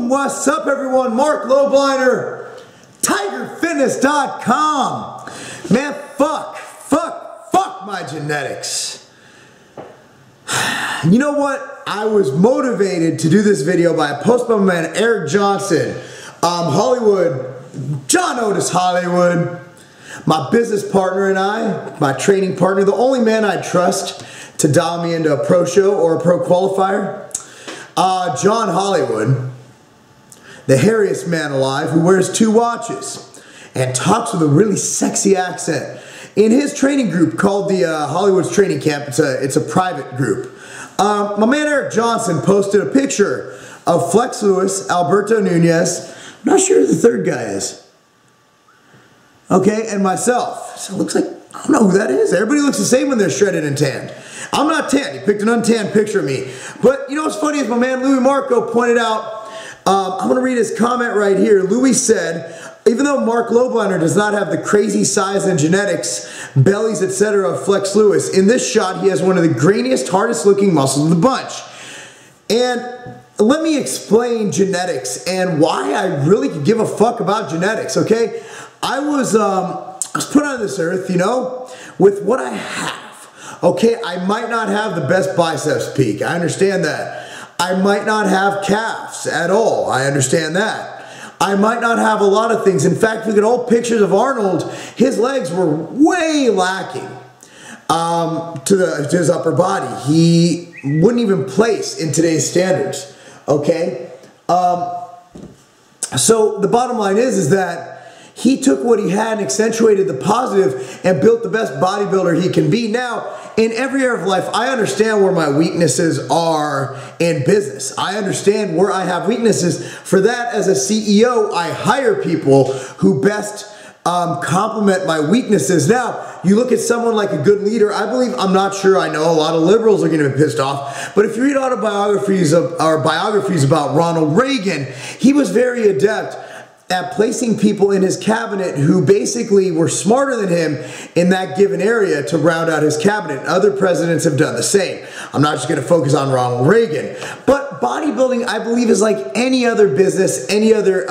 What's up, everyone? Marc Lobliner, TigerFitness.com. Man, fuck my genetics. You know what? I was motivated to do this video by a post by my man Eric Johnson, Hollywood, John Otis Hollywood, my business partner and I, my training partner, the only man I trust to dial me into a pro show or a pro qualifier, John Hollywood, the hairiest man alive who wears 2 watches and talks with a really sexy accent. In his training group called the Hollywood's Training Camp, it's a private group. My man Eric Johnson posted a picture of Flex Lewis, Alberto Nunez, I'm not sure who the third guy is, okay, and myself. So it looks like, I don't know who that is. Everybody looks the same when they're shredded and tanned. I'm not tanned. He picked an untanned picture of me. But you know what's funny is my man Louis Marco pointed out, I'm going to read his comment right here. Louis said, even though Marc Lobliner does not have the crazy size and genetics, bellies, etc. of Flex Lewis, in this shot he has one of the grainiest, hardest looking muscles of the bunch. And let me explain genetics and why I really could give a fuck about genetics, okay? I was put on this earth, you know, with what I have. Okay, I might not have the best biceps peak. I understand that. I might not have calves at all. I understand that. I might not have a lot of things. In fact, if you look at old pictures of Arnold, his legs were way lacking to his upper body. He wouldn't even place in today's standards. Okay? So the bottom line is that he took what he had and accentuated the positive and built the best bodybuilder he can be. Now, in every area of life, I understand where my weaknesses are in business. I understand where I have weaknesses. For that, as a CEO, I hire people who best complement my weaknesses. Now, you look at someone like a good leader, I believe, I'm not sure, I know a lot of liberals are going to be pissed off, but if you read autobiographies or biographies about Ronald Reagan, he was very adept at placing people in his cabinet who basically were smarter than him in that given area to round out his cabinet. Other presidents have done the same. I'm not just going to focus on Ronald Reagan. But bodybuilding, I believe, is like any other business, any other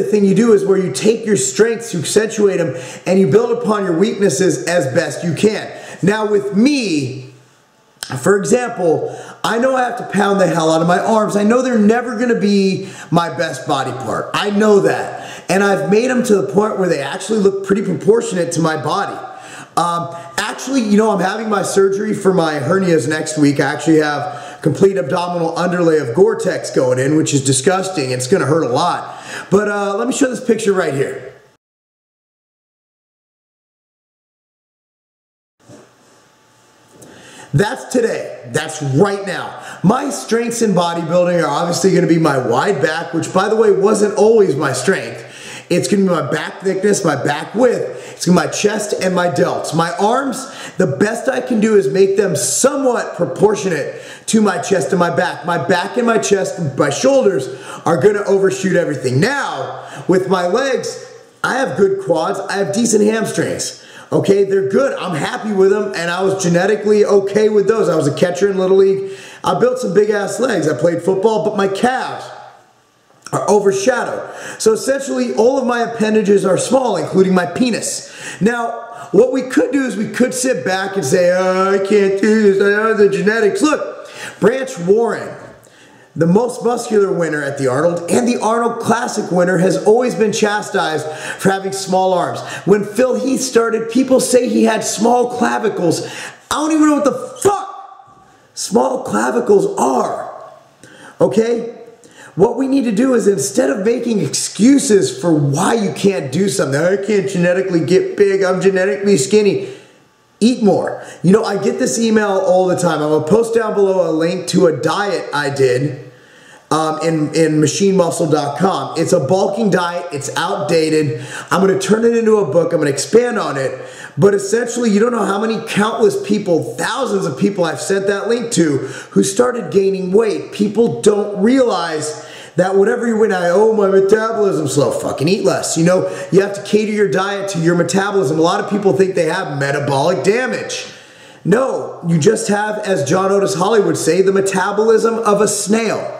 thing you do, is where you take your strengths, you accentuate them, and you build upon your weaknesses as best you can. Now with me, for example, I know I have to pound the hell out of my arms. I know they're never going to be my best body part. I know that. And I've made them to the point where they actually look pretty proportionate to my body. Actually, you know, I'm having my surgery for my hernias next week. I actually have complete abdominal underlay of Gore-Tex going in, which is disgusting. It's going to hurt a lot. But let me show this picture right here. That's today. That's right now. My strengths in bodybuilding are obviously going to be my wide back, which, by the way, wasn't always my strength. It's going to be my back thickness, my back width. It's going to be my chest and my delts. My arms, the best I can do is make them somewhat proportionate to my chest and my back. My back and my chest and my shoulders are going to overshoot everything. Now, with my legs, I have good quads. I have decent hamstrings. Okay, they're good. I'm happy with them, and I was genetically okay with those. I was a catcher in Little League. I built some big-ass legs. I played football, but my calves are overshadowed. So essentially, all of my appendages are small, including my penis. Now, what we could do is we could sit back and say, oh, I can't do this. I don't have the genetics. Look, Branch Warren, the most muscular winner at the Arnold and the Arnold Classic winner, has always been chastised for having small arms. When Phil Heath started, people say he had small clavicles. I don't even know what the fuck small clavicles are. Okay? What we need to do is, instead of making excuses for why you can't do something, I can't genetically get big, I'm genetically skinny, eat more. You know, I get this email all the time. I'm going to post down below a link to a diet I did in machinemuscle.com. It's a bulking diet. It's outdated. I'm going to turn it into a book. I'm going to expand on it. But essentially, you don't know how many countless people, thousands of people I've sent that link to, who started gaining weight. People don't realize that whatever you win, my metabolism's slow. Fucking eat less. You know, you have to cater your diet to your metabolism. A lot of people think they have metabolic damage. No, you just have, as John Otis Hollywood say, the metabolism of a snail.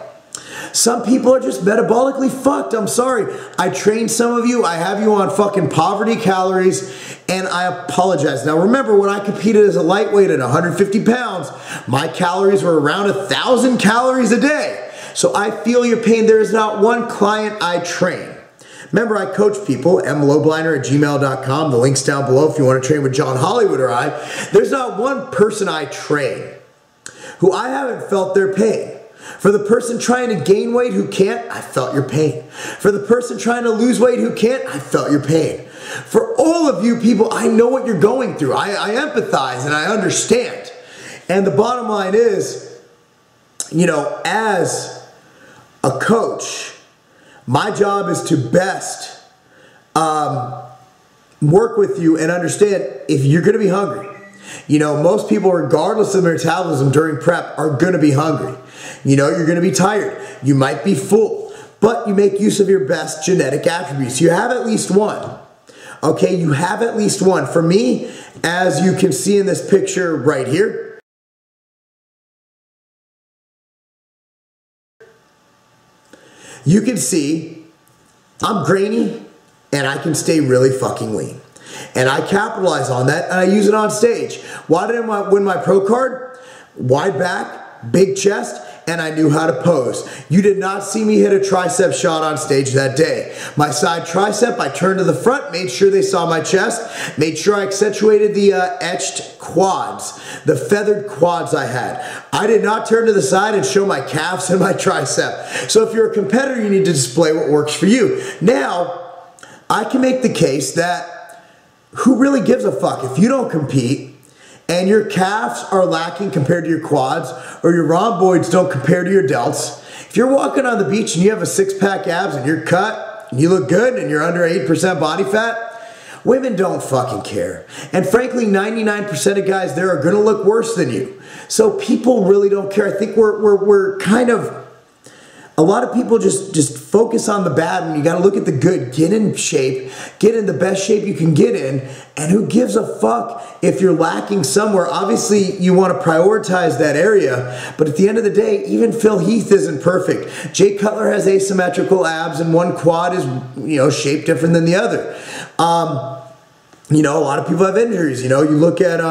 Some people are just metabolically fucked. I'm sorry. I train some of you. I have you on fucking poverty calories, and I apologize. Now remember, when I competed as a lightweight at 150 pounds, my calories were around 1,000 calories a day. So I feel your pain. There is not one client I train. Remember, I coach people, mlobliner@gmail.com. The link's down below if you want to train with John Hollywood or I. There's not one person I train who I haven't felt their pain. For the person trying to gain weight who can't, I felt your pain. For the person trying to lose weight who can't, I felt your pain. For all of you people, I know what you're going through. I empathize and I understand. And the bottom line is, you know, as a coach, my job is to best work with you and understand if you're going to be hungry. You know, most people, regardless of their metabolism during prep, are going to be hungry. You know, you're going to be tired. You might be full, but you make use of your best genetic attributes. You have at least one. Okay, you have at least one. For me, as you can see in this picture right here, you can see I'm grainy and I can stay really fucking lean. And I capitalize on that and I use it on stage. Why did I win my pro card? Wide back, big chest, and I knew how to pose. You did not see me hit a tricep shot on stage that day. My side tricep, I turned to the front, made sure they saw my chest, made sure I accentuated the etched quads, the feathered quads I had. I did not turn to the side and show my calves and my tricep. So if you're a competitor, you need to display what works for you. Now, I can make the case that who really gives a fuck if you don't compete and your calves are lacking compared to your quads, or your rhomboids don't compare to your delts. If you're walking on the beach and you have a six-pack abs and you're cut, and you look good and you're under 8% body fat, women don't fucking care. And frankly, 99% of guys there are gonna look worse than you. So people really don't care. I think we're kind of, a lot of people just focus on the bad, and you gotta look at the good. Get in shape, get in the best shape you can get in, and who gives a fuck if you're lacking somewhere? Obviously, you wanna prioritize that area, but at the end of the day, even Phil Heath isn't perfect. Jay Cutler has asymmetrical abs, and one quad is, you know, shaped different than the other. You know, a lot of people have injuries. You know, you look at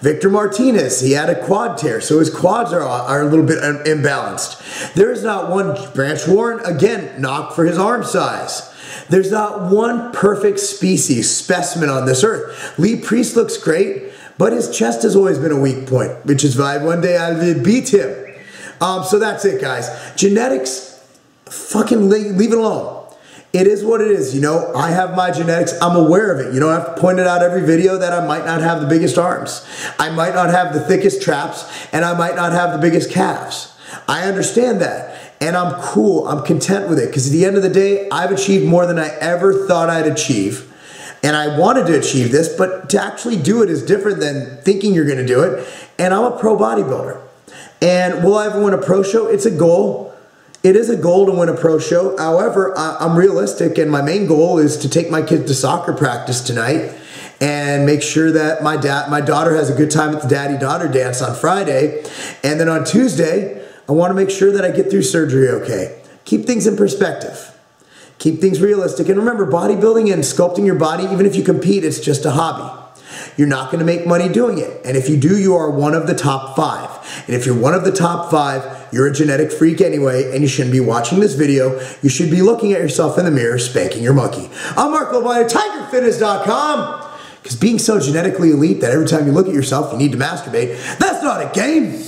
Victor Martinez. He had a quad tear, so his quads are a little bit imbalanced. There is not one. Branch Warren, again, knocked for his arm size. There's not one perfect specimen on this earth. Lee Priest looks great, but his chest has always been a weak point, which is why one day I beat him. So that's it, guys. Genetics, fucking leave it alone. It is what it is, you know. I have my genetics. I'm aware of it. You don't have to point it out every video that I might not have the biggest arms. I might not have the thickest traps, and I might not have the biggest calves. I understand that, and I'm cool. I'm content with it, because at the end of the day, I've achieved more than I ever thought I'd achieve, and I wanted to achieve this, but to actually do it is different than thinking you're going to do it, and I'm a pro bodybuilder. And will I ever win a pro show? It's a goal. It is a goal to win a pro show. However, I'm realistic, and my main goal is to take my kids to soccer practice tonight and make sure that my daughter has a good time at the daddy-daughter dance on Friday. And then on Tuesday, I want to make sure that I get through surgery okay. Keep things in perspective. Keep things realistic. And remember, bodybuilding and sculpting your body, even if you compete, it's just a hobby. You're not going to make money doing it. And if you do, you are one of the top 5. And if you're one of the top 5, you're a genetic freak anyway, and you shouldn't be watching this video. You should be looking at yourself in the mirror, spanking your monkey. I'm Marc Lobliner, TigerFitness.com. Because being so genetically elite that every time you look at yourself, you need to masturbate, that's not a game.